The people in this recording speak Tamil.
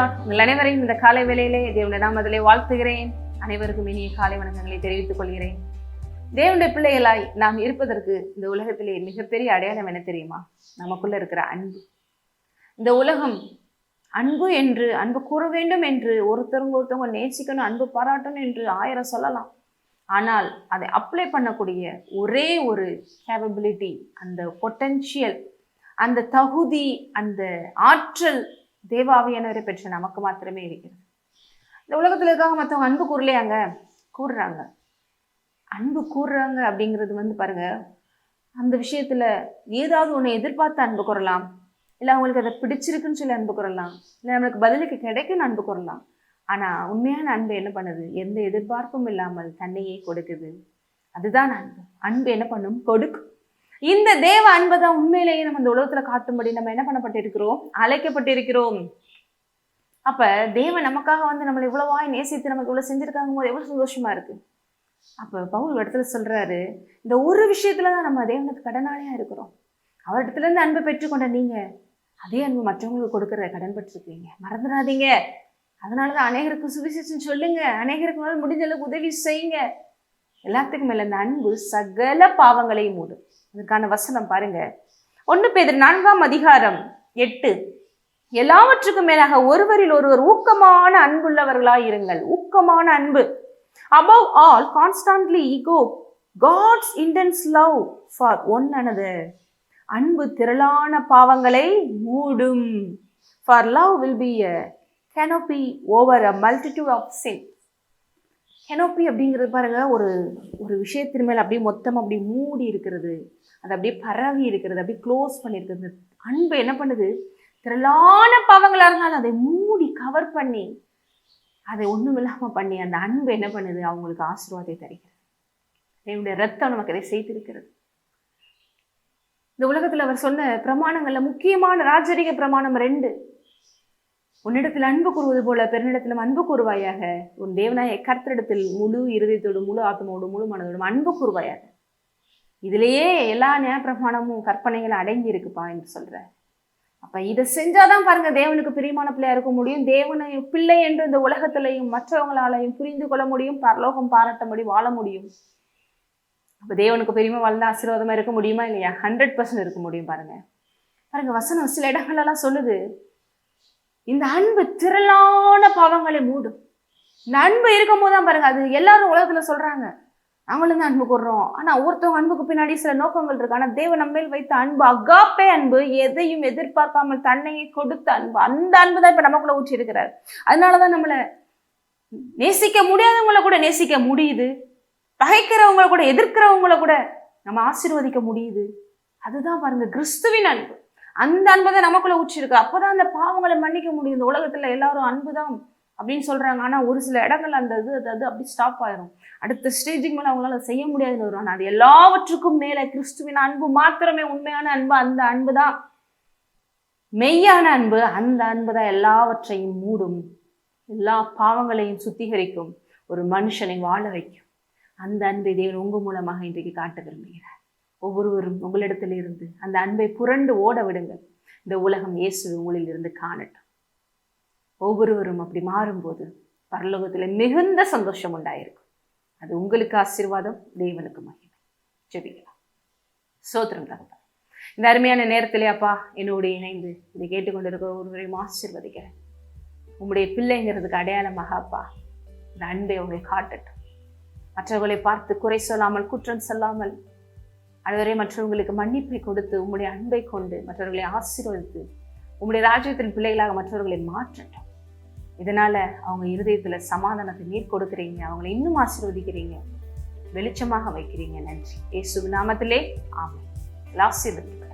உங்கள் அனைவரையும் இந்த காலை வேளையிலே தேவனுடைய நாமத்திலே வாழ்த்துகிறேன். அனைவருக்கும் இனிய காலை வணக்கங்களை தெரிவித்துக் கொள்கிறேன். தேவனுடைய பிள்ளைகளாய் நாம் இருப்பதற்கு இந்த உலகத்திலே மிகப்பெரிய அடையாளம் என்ன தெரியுமா? நமக்குள்ள இருக்கிற அன்பு. இந்த உலகம் அன்பு என்று, அன்பு கூற வேண்டும் என்று, ஒருத்தவங்க நேசிக்கணும், அன்பு பாராட்டணும் என்று 1000 சொல்லலாம். ஆனால் அதை அப்ளை பண்ணக்கூடிய ஒரே ஒரு கேப்பபிலிட்டி, அந்த பொட்டென்ஷியல், அந்த தகுதி, அந்த ஆற்றல் தேவாவியானவரை பெற்ற நமக்கு மாத்திரமே இருக்கிறது. இந்த உலகத்துல இருக்காங்க மற்றவங்க அன்பு கூறலையாங்க, கூறுறாங்க. அன்பு கூறுறாங்க அப்படிங்கிறது பாருங்க, அந்த விஷயத்துல ஏதாவது ஒன்று எதிர்பார்த்து அன்பு கூறலாம், இல்லை அவங்களுக்கு அதை பிடிச்சிருக்குன்னு சொல்லி அன்பு கூறலாம், இல்லை நம்மளுக்கு பதிலுக்கு கிடைக்குன்னு அன்பு கூறலாம். ஆனா உண்மையான அன்பு என்ன பண்ணுது? எந்த எதிர்பார்ப்பும் இல்லாமல் தன்னையே கொடுக்குது. அதுதான் அன்பு. அன்பு என்ன பண்ணும்? கொடுக்கும். இந்த தேவ அன்பை தான் உண்மையிலேயே நம்ம இந்த உலகத்துல காட்டும்படி நம்ம என்ன பண்ணப்பட்டிருக்கிறோம்? அழைக்கப்பட்டிருக்கிறோம். அப்ப தேவன் நமக்காக நம்மளை இவ்வளவாய் நேசித்து நமக்கு இவ்வளவு செஞ்சிருக்காங்க போது எவ்வளவு சந்தோஷமா இருக்கு. அப்ப பவுல் இடத்துல சொல்றாரு, இந்த ஒரு விஷயத்துலதான் நம்ம தேவனுக்கு கடனாளியா இருக்கிறோம். அவரிடத்துல இருந்து அன்பை பெற்றுக்கொண்ட நீங்க அதே அன்பு மற்றவங்களுக்கு கொடுக்கற கடன் பட்டிருக்கீங்க, மறந்துடாதீங்க. அதனாலதான் அநேகருக்கு சுவிசேஷம் சொல்லுங்க, அநேகருக்கு முடிஞ்ச அளவுக்கு உதவி செய்யுங்க. எல்லாத்துக்கும் மேல இந்த அன்பு சகல பாவங்களையும் மூடும். அதுக்கான வசனம் பாருங்க, 1 பேதுரு 4:8. எல்லாவற்றுக்கும் மேலாக ஒருவரில் ஒருவர் ஊக்கமான அன்புள்ளவர்களாய் இருங்கள். ஊக்கமான அன்பு. above all constantly echo God's intense love for one another. அன்பு திரளான பாவங்களை மூடும். For love will be a canopy over a multitude of sin. Canopy அப்படிங்கிறது பாருங்க, ஒரு விஷயத்தின் மேல அப்படியே மொத்தம் அப்படி மூடி இருக்கிறது, அது அப்படியே பரவி இருக்கிறது, அப்படியே க்ளோஸ் பண்ணியிருக்கிறது. அன்பு என்ன பண்ணுது? திரளான பாவங்களா இருந்தாலும் அதை மூடி கவர் பண்ணி, அதை ஒண்ணும் இல்லாம பண்ணி, அந்த அன்பு என்ன பண்ணுது? அவங்களுக்கு ஆசீர்வாதத்தை தருகிறது. என்னுடைய ரத்தம் நமக்கு அதை செய்திருக்கிறது. இந்த உலகத்துல அவர் சொன்ன பிரமாணங்கள்ல முக்கியமான ராஜரிக பிரமாணம் 2. உன்னிடத்தில் அன்பு கூறுவது போல பெருநிடத்திலும் அன்பு கூறுவாயாக. உன் தேவனாய கர்த்தரிடத்தில் முழு இருதயத்தோடு, முழு ஆத்மாவோடு, முழு மனதோடும் அன்பு கூறுவாயாக. இதுலயே எல்லா நியாய பிரமாணமும் கற்பனைகளும் அடங்கி இருக்குப்பா என்று சொல்ற. அப்ப இதை செஞ்சாதான் பாருங்க தேவனுக்கு பிரியமான பிள்ளையா இருக்க முடியும். தேவனை பிள்ளை என்று இந்த உலகத்திலையும் மற்றவங்களாலையும் புரிந்து கொள்ள முடியும், பரலோகம் பாராட்டபடி வாழ முடியும். அப்ப தேவனுக்கு பிரியமா வாழ்ந்தா ஆசீர்வாதமா இருக்க முடியுமா இல்லையா? 100% இருக்க முடியும். பாருங்க வசனம் சில இடங்கள்லாம் சொல்லுது, இந்த அன்பு திரளான பாவங்களை மூடும். இந்த அன்பு இருக்கும் போதுதான் பாருங்க, அது எல்லாரும் உலகத்துல சொல்றாங்க நாங்களும் தான் அன்பு கூறுறோம். ஆனா ஒருத்தவங்க அன்புக்கு பின்னாடி சில நோக்கங்கள் இருக்கு. ஆனா தேவன் நம்ம மேல் வைத்த அன்பு அகாப்பே அன்பு, எதையும் எதிர்பார்க்காமல் தன்னையே கொடுத்த அன்பு. அந்த அன்பு தான் இப்ப நமக்குள்ள ஊற்றி இருக்கிறார். அதனாலதான் நம்மளை நேசிக்க முடியாதவங்களை கூட நேசிக்க முடியுது, பகைக்கிறவங்களை கூட, எதிர்க்கிறவங்களை கூட நம்ம ஆசீர்வதிக்க முடியுது. அதுதான் பாருங்க கிறிஸ்துவின் அன்பு. அந்த அன்பை தான் நமக்குள்ள ஊற்றிருக்கு. அப்பதான் அந்த பாவங்களை மன்னிக்க முடியும். இந்த உலகத்துல எல்லாரும் அன்புதான் அப்படின்னு சொல்றாங்க. ஆனா ஒரு சில இடங்கள் அந்த அது அப்படி ஸ்டாப் ஆயிரும். அடுத்த ஸ்டேஜுக்கு மேல அவங்களால செய்ய முடியாதுன்னு வருவாங்க. அது எல்லாவற்றுக்கும் மேல கிறிஸ்துவின் அன்பு மாத்திரமே உண்மையான அன்பு. அந்த அன்பு தான் மெய்யான அன்பு. அந்த அன்பு தான் எல்லாவற்றையும் மூடும், எல்லா பாவங்களையும் சுத்திகரிக்கும், ஒரு மனுஷனை வாழ வைக்கும். அந்த அன்பை தேவன் உங்க மூலமாக இன்றைக்கு காட்ட விரும்புகிறார். ஒவ்வொருவரும் உங்களிடத்தில் இருந்து அந்த அன்பை புரண்டு ஓட விடுங்கள். இந்த உலகம் இயேசு உங்களில் இருந்து காணட்டும். ஒவ்வொருவரும் அப்படி மாறும்போது பரலோகத்தில் மிகுந்த சந்தோஷம் உண்டாயிருக்கும். அது உங்களுக்கு ஆசீர்வாதம், தேவனுக்கு மகிமை. ஜெபிக்கலாம். ஸ்தோத்திரம் தகப்பனே, இந்த அருமையான நேரத்திலே அப்பா என்னோடு இணைந்து இதை கேட்டுக்கொண்டிருக்கிற ஒருவரையும் ஆசீர்வதிக்கிறேன். உங்களுடைய பிள்ளைங்கிறதுக்கு அடையாளமாக அப்பா இந்த அன்பை உங்களுக்கு காட்டட்டும். மற்றவர்களை பார்த்து குறை சொல்லாமல், குற்றம் சொல்லாமல், அதுவரை மற்றவங்களுக்கு மன்னிப்பை கொடுத்து உங்களுடைய அன்பை கொண்டு மற்றவர்களை ஆசீர்வதித்து உங்களுடைய ராஜ்யத்தின் பிள்ளைகளாக மற்றவர்களை மாற்றட்டும். இதனால அவங்க இருதயத்துல சமாதானத்தை நீர் கொடுக்குறீங்க, அவங்களை இன்னும் ஆசீர்வதிக்கிறீங்க, வெளிச்சமாக வைக்கிறீங்க. நன்றி. இயேசு நாமத்திலே ஆமென். ஆசீர்வதிக்கிறேன்.